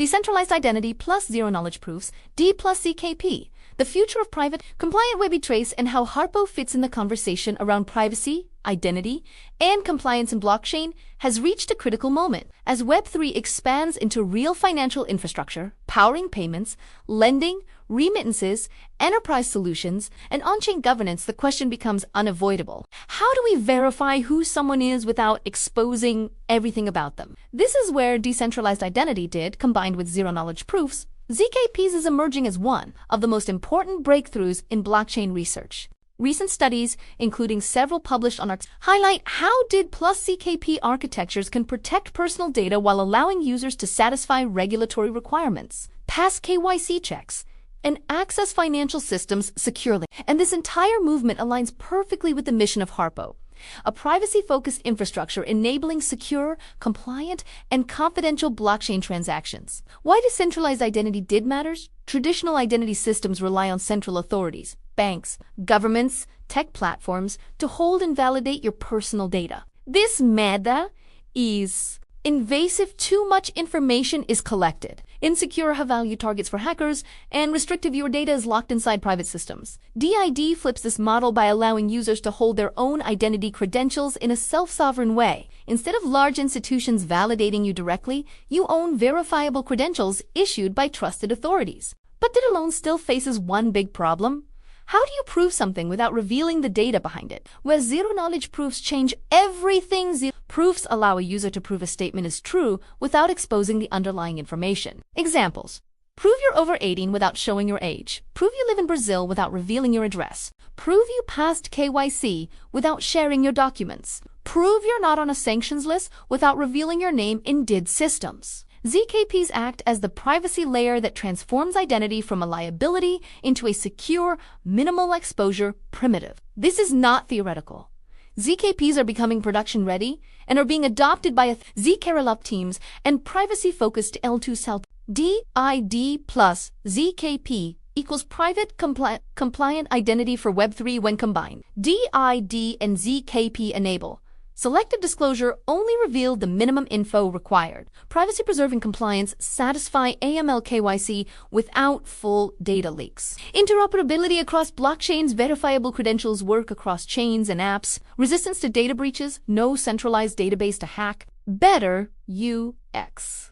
Decentralized Identity plus Zero Knowledge Proofs, D plus ZKP, the future of private, compliant Web trace and how HARPO fits in the conversation around privacy, identity, and compliance in blockchain has reached a critical moment. As Web3 expands into real financial infrastructure, powering payments, lending, remittances, enterprise solutions, and on-chain governance, the question becomes unavoidable. How do we verify who someone is without exposing everything about them? This is where decentralized identity DID, combined with zero-knowledge proofs, ZKPs, is emerging as one of the most important breakthroughs in blockchain research. Recent studies, including several published on ARC, highlight how DID plus ZKP architectures can protect personal data while allowing users to satisfy regulatory requirements, pass KYC checks, and access financial systems securely. And this entire movement aligns perfectly with the mission of HARPO, a privacy-focused infrastructure enabling secure, compliant, and confidential blockchain transactions. Why decentralized identity DID matters? Traditional identity systems rely on central authorities, banks, governments, tech platforms to hold and validate your personal data. This data is invasive. Too much information is collected. Insecure high-value targets for hackers, and restrictive your data is locked inside private systems. DID flips this model by allowing users to hold their own identity credentials in a self-sovereign way. Instead of large institutions validating you directly, you own verifiable credentials issued by trusted authorities. But DID alone still faces one big problem. How do you prove something without revealing the data behind it? Where zero-knowledge proofs change everything. Proofs allow a user to prove a statement is true without exposing the underlying information. Examples: prove you're over 18 without showing your age. Prove you live in Brazil without revealing your address. Prove you passed KYC without sharing your documents. Prove you're not on a sanctions list without revealing your name in DID systems. ZKPs act as the privacy layer that transforms identity from a liability into a secure, minimal exposure primitive. This is not theoretical. ZKPs are becoming production ready and are being adopted by ZKRLUP teams and privacy-focused L2 South. DID plus ZKP equals private compliant identity for Web3 when combined. DID and ZKP enable selective disclosure, only reveal the minimum info required. Privacy-preserving compliance, satisfy AML KYC without full data leaks. Interoperability across blockchains, verifiable credentials work across chains and apps. Resistance to data breaches, no centralized database to hack. Better UX.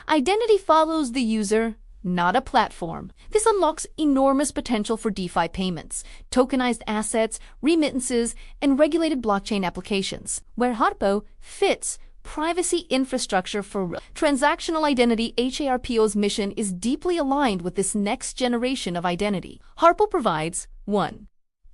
Identity follows the user, not a platform. This unlocks enormous potential for DeFi payments, tokenized assets, remittances, and regulated blockchain applications, where HARPO fits privacy infrastructure for transactional identity. HARPO's mission is deeply aligned with this next generation of identity. HARPO provides 1.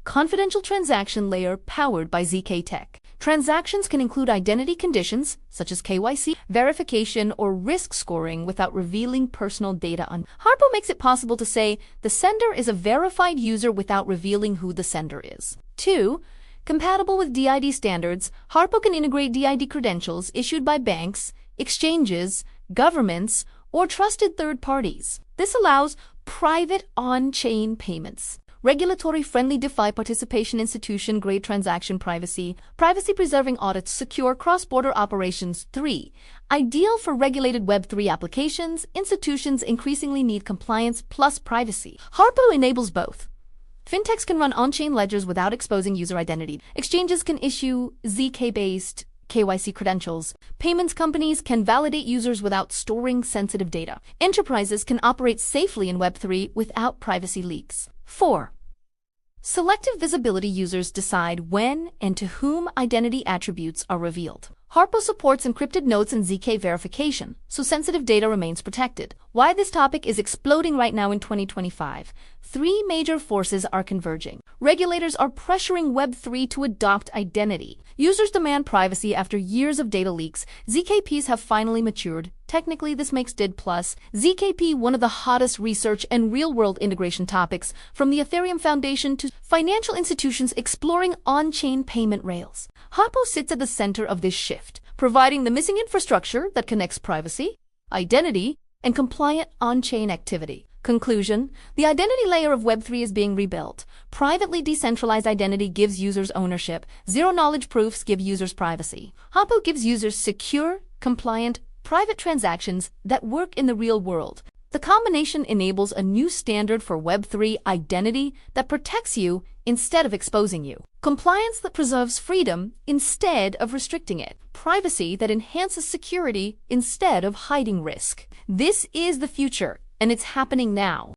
Confidential transaction layer powered by ZK Tech. Transactions can include identity conditions, such as KYC, verification, or risk scoring without revealing personal data. HARPO makes it possible to say the sender is a verified user without revealing who the sender is. 2. Compatible with DID standards, HARPO can integrate DID credentials issued by banks, exchanges, governments, or trusted third parties. This allows private on-chain payments, regulatory-friendly DeFi participation, institution-grade transaction privacy, privacy-preserving audits, secure cross-border operations. 3. Ideal for regulated Web3 applications. Institutions increasingly need compliance plus privacy. HARPO enables both. Fintechs can run on-chain ledgers without exposing user identity. Exchanges can issue ZK-based KYC credentials. Payments companies can validate users without storing sensitive data. Enterprises can operate safely in Web3 without privacy leaks. 4. Selective visibility. Users decide when and to whom identity attributes are revealed. HARPO supports encrypted notes and ZK verification, so sensitive data remains protected. Why this topic is exploding right now in 2025? 3 major forces are converging. Regulators are pressuring Web3 to adopt identity. Users demand privacy after years of data leaks. ZKPs have finally matured. Technically, this makes DID plus ZKP one of the hottest research and real-world integration topics, from the Ethereum Foundation to financial institutions exploring on-chain payment rails. HARPO sits at the center of this shift, providing the missing infrastructure that connects privacy, identity, and compliant on-chain activity. Conclusion: the identity layer of Web3 is being rebuilt. Privately decentralized identity gives users ownership. Zero-knowledge proofs give users privacy. HARPO gives users secure, compliant, private transactions that work in the real world. The combination enables a new standard for Web3 identity that protects you instead of exposing you. Compliance that preserves freedom instead of restricting it. Privacy that enhances security instead of hiding risk. This is the future, and it's happening now.